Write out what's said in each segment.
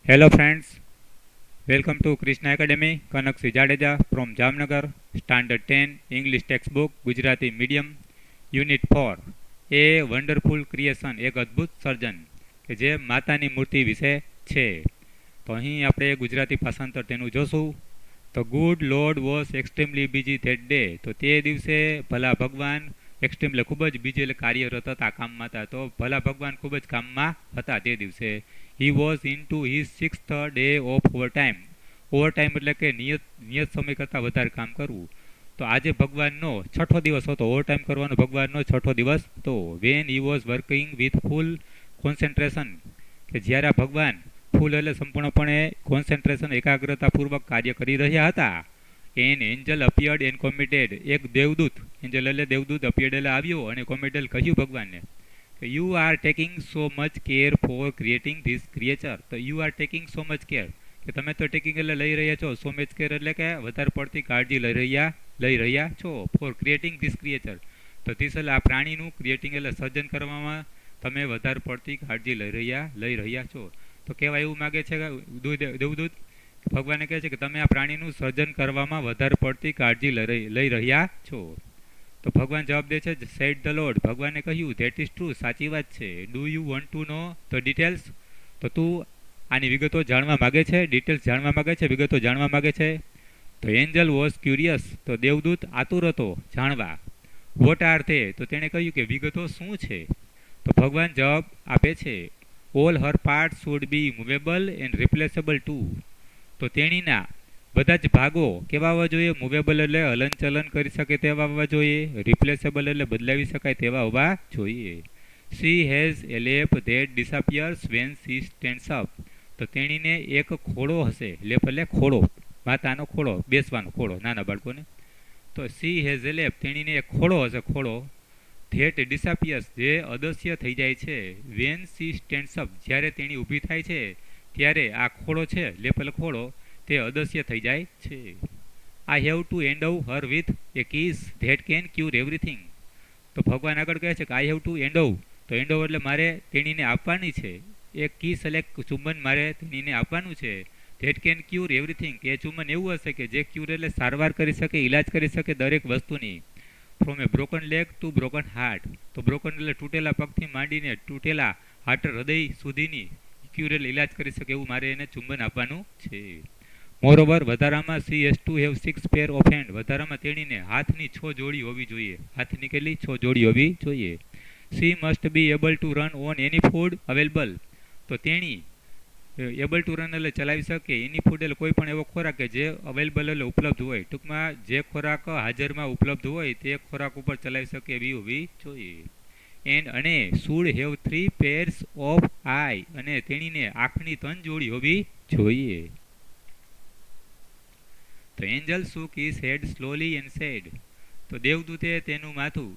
Hello friends, welcome to Krishna Academy, Kanakshi Jadeja from Jamnagar, Standard 10, English textbook, Gujarati medium, Unit 4. A wonderful creation એક અદ્ભુત સર્જન કે જે માતાની મૂર્તિ વિશે છે. તો અહીં આપણે ગુજરાતી ભાષાંતર તેનું જોશું. તો good lord was extremely busy that day. તો તે દિવસે ભલા ભગવાન એક્સ્ટ્રીમલી ખૂબ જ બીજી એટલે કાર્યરત હતા, કામમાં હતા. તો ભલા ભગવાન ખૂબ જ કામમાં હતા તે દિવસે. He was in to his 6th day of overtime. Overtime એટલે કે નિયત સમય કરતાં વધારે કામ કરવું. તો આજે ભગવાનનો છઠ્ઠો દિવસ હતો. ઓવરટાઈમ કરવાનો ભગવાનનો છઠ્ઠો દિવસ હતો. When he was working with full concentration. કે જ્યારે આ ભગવાન ફૂલ એટલે સંપૂર્ણપણે કોન્સન્ટ્રેશન એકાગ્રતાપૂર્વક કાર્ય કરી રહ્યા હતા. An angel appeared and commented. એક દેવદૂત, એન્જલ એટલે દેવદૂત, અપિયર્ડ એટલે આવ્યો અને કોમિટેડ કહ્યું ભગવાનને, you are taking so much care for creating this creature. તો you are taking so much care, કે તમે તો ટેકિંગ એટલે લઈ રહ્યા છો, સો મચ કેર એટલે કે વધારે પડતી કાળજી લઈ રહ્યા છો, ફોર ક્રિએટિંગ ધીસ ક્રિએચર. તો ધીસ એટલે આ પ્રાણીનું, ક્રિએટિંગ એટલે સર્જન કરવામાં તમે વધારે પડતી કાળજી લઈ રહ્યા છો. તો કહેવાય એવું માગે છે દેવદૂત, ભગવાને કહે છે કે તમે આ પ્રાણીનું સર્જન કરવામાં વધારે પડતી કાળજી લઈ રહ્યા છો. તો ભગવાન જવાબ દે છે, સેડ ધ લોર્ડ. ભગવાને કહ્યું, ધેટ ઇઝ ટ્રુ, સાચી વાત છે. Do you want to know the details. તો તું આની વિગતો જાણવા માગે છે, ડિટેલ્સ જાણવા માગે છે, વિગતો જાણવા માગે છે. તો એન્જલ વોઝ ક્યુરિયસ. તો દેવદૂત આતુર હતો જાણવા. વોટ આર તે. તો તેણે કહ્યું કે વિગતો શું છે. તો ભગવાન જવાબ આપે છે, all her part should be movable and replaceable too. તો તેણીના બધા જ ભાગો કેવા હોવા જોઈએ? મૂવેબલ એટલે હલનચલન કરી શકે તેવા હોવા જોઈએ, રિપ્લેસેબલ એટલે બદલાવી શકાય તેવા હોવા જોઈએ. She has a lap that disappears when she stands up. તો તેણીને એક ખોળો હશે. લેપ એટલે ખોળો, માતાનો ખોળો, બેસવાનો ખોળો નાના બાળકોને. તો સી હેઝ એ લેપ, તેણીને એક ખોળો હશે, ખોળો. ધેટ ડિસઅપિયર્સ, જે અદૃશ્ય થઈ જાય છે. વેન સી સ્ટેન્ડ્સ અપ, જ્યારે તેણી ઊભી થાય છે ત્યારે આ ખોળો છે, લેપ એટલે ખોળો, તે અદૃશ્ય થઈ જાય છે. I have to endow her with a kiss that can cure everything. તો ભગવાન આગળ કહે છે કે આઈ હેવ ટુ એન્ડોવ. તો એન્ડોવ એટલે મારે તેણીને આપવાની છે. એક કિસ એટલે ચુંબન મારે તેણીને આપવાનું છે. ધેટ કેન ક્યુર એવરીથિંગ, કે એ ચુંબન એવું હશે કે જે ક્યુર એટલે સારવાર કરી શકે, ઇલાજ કરી શકે દરેક વસ્તુની. From a broken leg to broken heart. તો બ્રોકન એટલે તૂટેલા પગથી માંડીને તૂટેલા હાર્ટ, હૃદય સુધીની ક્યુર એટલે ઇલાજ કરી શકે એવું મારે એને ચુંબન આપવાનું છે. મોરઓવર, વધારામાં she has to have 6 pair of hand. વધારામાં તેણીને હાથની 6 જોડી હોવી જોઈએ. હાથની કેટલી? 6 જોડી હોવી જોઈએ. C must be able to run on any food available. તો તેણી એબલ ટુ રન એટલે ચલાવી શકે, એની ફૂડ એટલે કોઈ પણ એવો ખોરાક કે જે અવેલેબલ એટલે ઉપલબ્ધ હોય. ટૂંકમાં જે ખોરાક હાજરમાં ઉપલબ્ધ હોય તે ખોરાક ઉપર ચલાવી શકે એવી હોવી જોઈએ. અને શુડ હેવ 3 પેર્સ ઓફ આઈ. અને તેણીને આંખની 3 જોડી હોવી જોઈએ. તો Angel shook his head slowly and said. તો દેવદૂતે તેનું માથું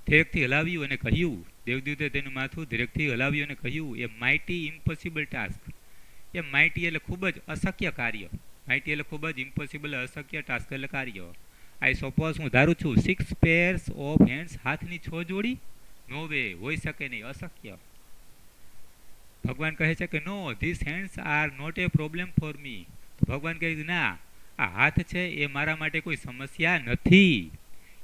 ધીરેકથી હલાવ્યું અને કહ્યું. દેવદૂતે તેનું માથું ધીરેકથી હલાવ્યું અને કહ્યું, એ માઇટી ઇમ્પોસિબલ ટાસ્ક. એ માઇટી એટલે ખૂબ જ અશક્ય કાર્ય. માઇટી એટલે ખૂબ જ ઇમ્પોસિબલ, અશક્ય ટાસ્ક એટલે કાર્ય. આઈ સપોઝ, હું ધારું છું, 6 પેર્સ ઓફ હેન્ડ્સ, હાથની 6 જોડી. નો વે, હોઈ શકે નહીં, અશક્ય. ભગવાન કહે છે કે no, this hands are not a problem for me. તો ભગવાન કહે છે ના, આ હાથ છે એ મારા માટે કોઈ સમસ્યા નથી.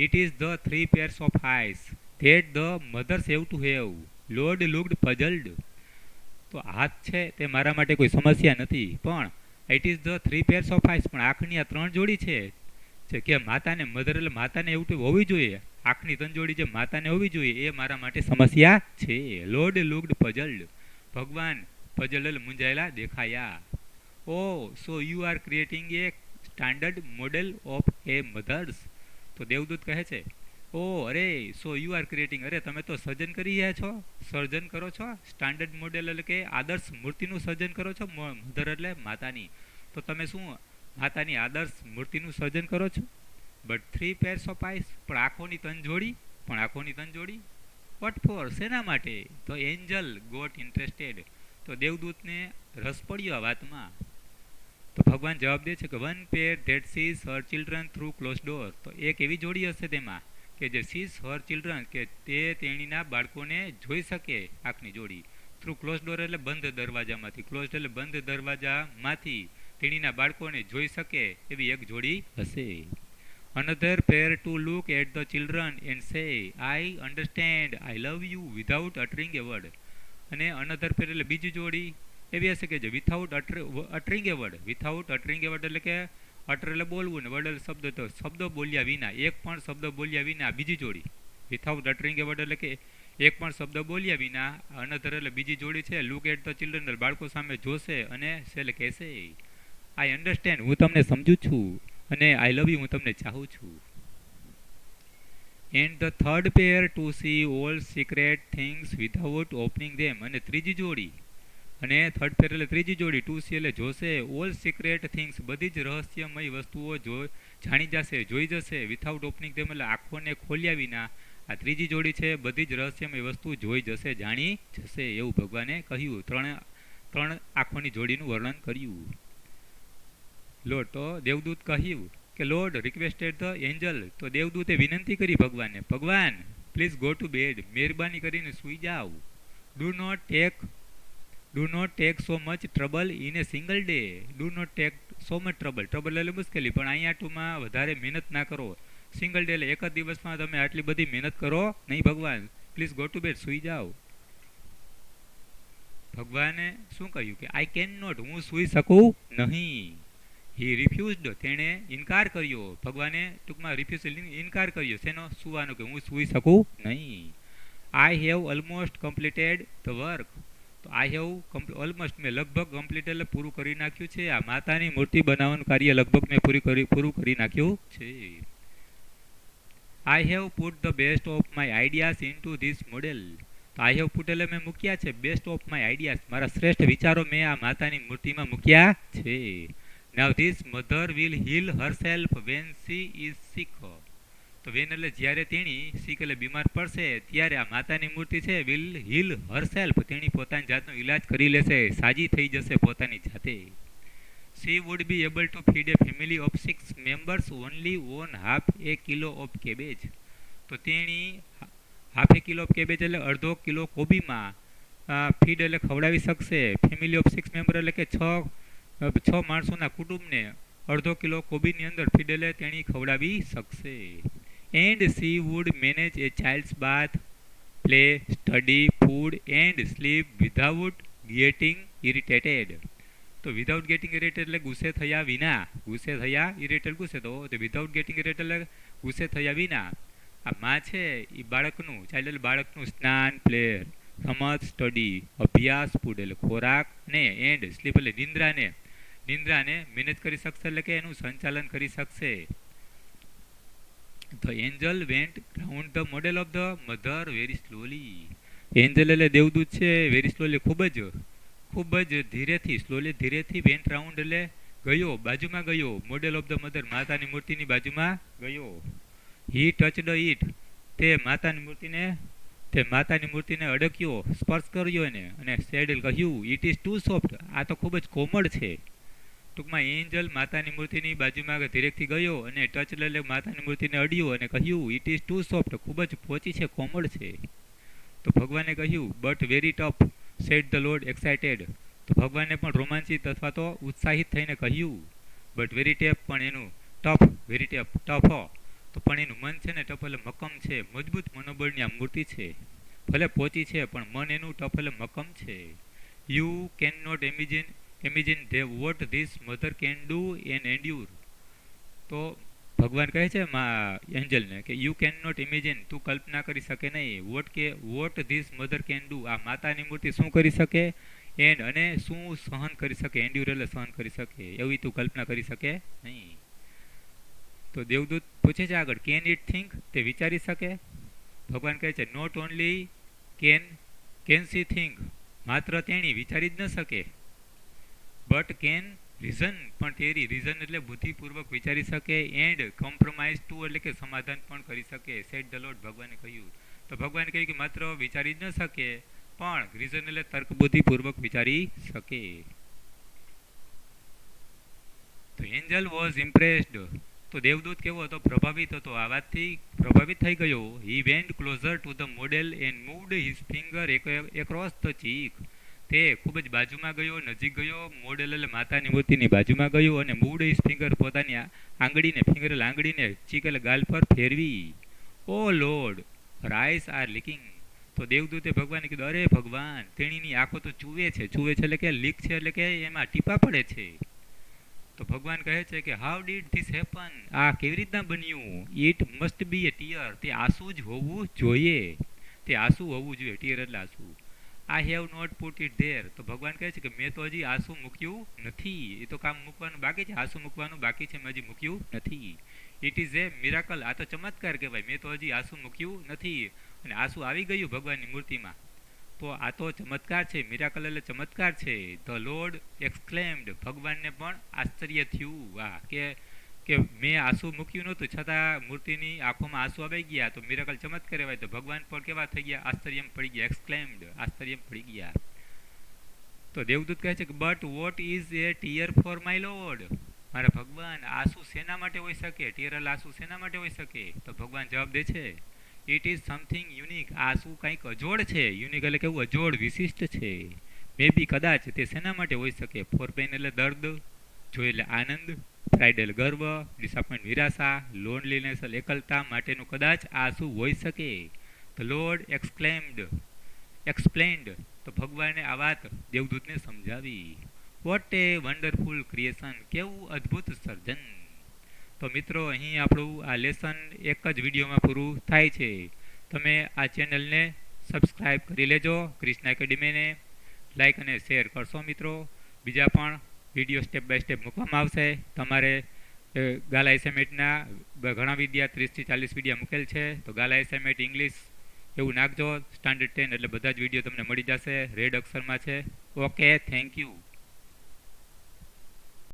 It is the 3 pairs of eyes that the mothers have to have. Lord looked puzzled. તો હાથ છે તે મારા માટે કોઈ સમસ્યા નથી, પણ it is the 3 pairs of eyes, પણ આંખની આ 3 જોડી છે કે માતાને, મધર એટલે માતાને એવું હોવી જોઈએ, આંખની 3 જોડી જે માતાને હોવી જોઈએ એ મારા માટે સમસ્યા છે. Lord looked puzzled. ભગવાન પઝલ્ડ એટલે મૂંઝાયેલા દેખાયા. Oh so you are creating a standard model of a mothers. તો દેવદૂત કહે છે, ઓ અરે, સો યુ આર ક્રિએટિંગ, અરે તમે તો સર્જન કરી રહ્યા છો, સર્જન કરો છો. સ્ટાન્ડર્ડ મોડેલ એટલે કે આદર્શ મૂર્તિનું સર્જન કરો છો, મધર એટલે માતાની. તો તમે શું માતાની આદર્શ મૂર્તિનું સર્જન કરો છો? બટ 3 પેર્સ ઓફ આઈસ, પણ આંખોની 3 જોડી, પણ આંખોની 3 જોડી. વોટ ફોર, શેના માટે? તો એન્જલ ગોટ ઇન્ટરેસ્ટેડ. તો દેવદૂતને રસ પડ્યો આ વાતમાં. તો ભગવાન જવાબ દે છે કે 1 pair that sees her children through closed door. તો એક એવી જોડી હશે તેમાં કે જે સીઝ હર ચિલ્ડ્રન, કે તે તેણીના બાળકોને જોઈ શકે, આંખની જોડી, થ્રુ ક્લોઝ ડોર એટલે બંધ દરવાજામાંથી, ક્લોઝ એટલે બંધ દરવાજામાંથી તેણીના બાળકોને જોઈ શકે એવી એક જોડી હશે. Another pair to look at the children and say, I understand, I love you without uttering a word. અને another pair એટલે બીજી જોડી એવી હશે કે જે વિથઆઉટ અટરિંગ એ વર્ડ, વિથઆઉટ અટરિંગ એ વર્ડ એટલે કે અટર એટલે બોલવું ને વર્ડ એટલે શબ્દ, તો શબ્દો બોલ્યા વિના, એક પણ શબ્દ બોલ્યા વિના બીજી જોડી. વિથઆઉટ અટરિંગ એ વર્ડ એટલે કે એક પણ શબ્દ બોલ્યા વિના. અનધર એટલે બીજી જોડી છે. લુક એટ ધ ચિલ્ડ્રન એટલે બાળકો સામે જોશે અને સેલ કહેશે આઈ અન્ડરસ્ટેન્ડ, હું તમને સમજુ છું, અને આઈ લવ યુ, હું તમને ચાહું છું. And the third pair to see all secret things without opening them. અને ત્રીજી જોડી, અને થર્ડ પેર એટલે ત્રીજી જોડી, ટુ સી એટલે જોશે, ઓલ સિક્રેટ થિંગ્સ બધી જ રહસ્યમય વસ્તુઓ જાણી જશે, જોઈ જશે, વિથઆઉટ ઓપનિંગ ધેમ એટલે આંખોને ખોલ્યા વિના. આ ત્રીજી જોડી છે, બધી જ રહસ્યમય વસ્તુ જોઈ જશે, જાણી જશે, એવું ભગવાને કહ્યું. ત્રણ આંખોની જોડીનું વર્ણન કર્યું. લોર્ડ, તો દેવદૂત કહ્યું કે લોર્ડ રિક્વેસ્ટેડ ધ એન્જલ, તો દેવદૂતે વિનંતી કરી ભગવાનને, ભગવાન પ્લીઝ ગો ટુ બેડ, મહેરબાની કરીને સૂઈ જાઓ. Do not take so much trouble in a single day. Do not take so much trouble, trouble એટલે મુશ્કેલી, પણ અહીંયા ટુમાં વધારે મહેનત ના કરો. સિંગલ ડે એટલે એક જ દિવસમાં તમે આટલી બધી મહેનત કરો નહીં ભગવાન, પ્લીઝ ગો ટુ બેડ, સૂઈ જાઓ. ભગવાને શું કહ્યું કે આઈ કેન નોટ, હું સૂઈ શકું નહીં. હી રિફ્યુઝડ, તેણે ઇનકાર કર્યો. ભગવાને ટૂંકમાં રિફ્યુઝ ઇનકાર કર્યો શેનો? સુવાનો, કે હું સૂઈ શકું નહીં. I have almost completed the work, તો આઈ હેવ ઓલમોસ્ટ, મેં લગભગ કમ્પ્લીટ એટલે પૂરું કરી નાખ્યું છે. આ માતાની મૂર્તિ બનાવવાનું કાર્ય લગભગ મેં પૂરું કરી નાખ્યું છે. I have put the best of my ideas in two this model. તો આઈ હેવ પુટ એટલે મેં મૂક્યા છે બેસ્ટ ઓફ માય આઈડિયાઝ, મારા શ્રેષ્ઠ વિચારો મેં આ માતાની મૂર્તિમાં મૂક્યા છે. Now this mother will heal herself when she is sick. તો વેન એટલે જ્યારે તેણી સિક એટલે બીમાર પડશે ત્યારે આ માતાની મૂર્તિ છે વિલ હીલ હરસેલ્ફ, તેણી પોતાની જાતનો ઇલાજ કરી લેશે, સાજી થઈ જશે પોતાની જાતે. She would be able to feed a family of 6 members only on half a kilo of cabbage. તો તેણી half A kilo of cabbage એટલે અડધો કિલો કોબીમાં ફીડ એટલે ખવડાવી શકશે. ફેમિલી ઓફ 6 મેમ્બર એટલે કે છ માણસોના કુટુંબને અડધો કિલો કોબીની અંદર ફીડ એટલે તેણી ખવડાવી શકશે. And she would manage a child's bath, play, study, food and sleep without getting irritated. તો વિધાઉટ ગેટિંગ ઇરિટેટેડ એટલે ગુસ્સે થયા વિના, ગુસ્સે થયા ઇરિટેટેડ ગુસ્સે, તો વિધાઉટ ગેટિંગ ઇરિટેટેડ એટલે ગુસ્સે થયા વિના. આ માં છે એ બાળકનું, ચાઇલ્ડ એટલે બાળકનું સ્નાન, પ્લે, રમત, સ્ટડી, અભ્યાસ, ફૂડ એટલે ખોરાક ને એન્ડ સ્લીપ એટલે નિંદ્રાને મેનેજ કરી શકશે, એટલે કે એનું સંચાલન કરી શકશે. The Angel vent round the model of the mother very slowly. Angel એટલે દેવદૂત છે, વેરી સ્લોલી ખૂબ જ ધીરેથી, સ્લોલી ધીરેથી, વેન્ટ રાઉન્ડ એટલે ગયો, બાજુમાં ગયો, મોડેલ ઓફ ધ મધર માતાની મૂર્તિની બાજુમાં ગયો. હી ટચડ ઇટ, તે માતાની મૂર્તિને અડક્યો, સ્પર્શ કર્યો એને, અને સેડ કહ્યું ઇટ ઇઝ ટુ સોફ્ટ, આ તો ખૂબ જ કોમળ છે. ટૂંકમાં એન્જલ માતાની મૂર્તિની બાજુમાં ધીરેકથી ગયો અને ટચ એટલે માતાની મૂર્તિને અડ્યું અને કહ્યું ઇટ ઇઝ ટુ સોફ્ટ, ખૂબ જ પોચી છે, કોમળ છે. તો ભગવાને કહ્યું but very tough said the Lord excited. તો ભગવાને પણ રોમાંચિત અથવા તો ઉત્સાહિત થઈને કહ્યું બટ વેરી ટેફ, પણ એનું ટફ, વેરી ટફ, તો પણ એનું મન છે ને ટફ એટલે મક્કમ છે, મજબૂત મનોબળની આ મૂર્તિ છે. ભલે પોચી છે પણ મન એનું ટફ એટલે મક્કમ છે. You can not imagine what this mother can do and endure. તો ભગવાન કહે છે એન્જલને કે યુ કેન નોટ ઇમેજિન, તું કલ્પના કરી શકે નહીં, vote this mother can do, આ માતાની મૂર્તિ શું કરી શકે, એન્ડ અને શું સહન કરી શકે, એન્ડ્યુર એટલે સહન કરી શકે, એવી તું કલ્પના કરી શકે નહીં. તો દેવદૂત પૂછે છે આગળ કેન ઇટ થિંક, તે વિચારી શકે. ભગવાન કહે છે not only can she think, માત્ર તેણી વિચારી જ ન શકે, બટ કેન રીઝન, પણ તેરી રીઝન એટલે બુદ્ધિપૂર્વક વિચારી શકે, એન્ડ કોમ્પ્રોમાઇઝ ટુ એટલે કે સમાધાન પણ કરી શકે. સેડ ધ લોર્ડ, ભગવાને કહ્યું. તો ભગવાને કહ્યું કે માત્ર વિચારી જ ન શકે પણ રીઝન એટલે તર્ક બુદ્ધિપૂર્વક વિચારી શકે. તો એન્જલ વોઝ ઇમ્પ્રેસ્ડ, તો દેવદૂત કેવો હતો, પ્રભાવિત હતો, આ વાતથી પ્રભાવિત થઈ ગયો. He went closer to the model and moved his finger across the cheek. તે ખૂબ જ બાજુમાં ગયો, નજીક ગયો, મોડેલ એટલે માતાની મૂર્તિની બાજુમાં ગયો અને મૂડ ઇસ ફિંગર પોતાની આંગળીને ફિંગર આંગળીને ચીકલ ગાલ પર ફેરવી. Oh lord, her eyes are leaking. તો દેવદૂતે ભગવાનને કીધું, અરે ભગવાન, તેણીની આંખો તો ચૂવે છે એટલે કે લીક છે એટલે કે એમાં ટીપા પડે છે. તો ભગવાન કહે છે કે હાઉ ડીડ ધીસ હેપન, આ કેવી રીતના બન્યું? It must be A tear, તે આંસુ જ હોવું જોઈએ, તે આંસુ હોવું જોઈએ, ટીયર એટલે આંસુ. I have not put it there. તો ભગવાન કહે છે કે મેં તો હજી આંસુ મૂક્યું નથી, એ તો કામ મૂકવાનું બાકી છે, આંસુ મૂકવાનું બાકી છે, મેં હજી મૂક્યું નથી. ઇટ ઇઝ એ મિરાકલ, આ તો ચમત્કાર કહેવાય, મેં તો હજી આંસુ મૂક્યું નથી. અને આંસુ આવી ગયું ભગવાનની મૂર્તિમાં, તો આ તો ચમત્કાર છે, મિરાકલ એટલે ચમત્કાર છે. ધ લોર્ડ એક્સક્લેમ્ડ, ભગવાનને પણ આશ્ચર્ય થયું, વાહ, કે મેં આંસુ મૂક્યું નહોતું છતાં મૂર્તિની આંખોમાં આંસુ આવી ગયા, તો મિરાકલ ચમત્કાર કહેવાય. તો ભગવાન પણ કેવા થઈ ગયા? આશ્ચર્યમાં પડી ગયા, એક્સક્લેમ્ડ, આશ્ચર્યમાં પડી ગયા. તો દેવદૂત કહે છે કે but what is A tear for my lord, મારા ભગવાન, આંસુ શેના માટે હોઈ શકે? ટીયર આંસુ શેના માટે હોઈ શકે? તો ભગવાન જવાબ દે છે, ઇટ ઇઝ સમથિંગ યુનિક, આંસુ કંઈક અજોડ છે. યુનિક એટલે કેવું? અજોડ, વિશિષ્ટ છે. મે બી, કદાચ, તે શેના માટે હોઈ શકે? ફોર પેઇન એટલે દર્દ, જોઈ એટલે આનંદ, પ્રાઇડ એટલે ગર્વ, ડિસઅપોઇન્ટ નિરાશા, લોનલીનેસ એટલે એકલતા માટેનું કદાચ આંસુ હોઈ શકે. ધ લોર્ડ એક્સપ્લેન્ડ, તો ભગવાને આ વાત દેવદૂતને સમજાવી. વોટ એ વન્ડરફુલ ક્રિએશન, કેવું અદ્ભુત સર્જન. તો મિત્રો, અહીં આપણું આ લેસન એક જ વિડીયોમાં પૂરું થાય છે. તમે આ ચેનલને સબસ્ક્રાઈબ કરી લેજો, કૃષ્ણ એકેડમીને લાઈક અને શેર કરશો મિત્રો. બીજા પણ વિડીયો સ્ટેપ બાય સ્ટેપ મૂકવામાં આવશે. તમારે ગાલા એસાઇમેન્ટના ઘણા વિડીયા 30 થી 40 વિડીયા મૂકેલ છે, તો ગાલા એસાઇમેન્ટ ઇંગ્લિશ એવું નાખજો, સ્ટાન્ડર્ડ 10, એટલે બધા જ વિડીયો તમને મળી જશે, રેડ અક્ષરમાં છે. Okay, thank you.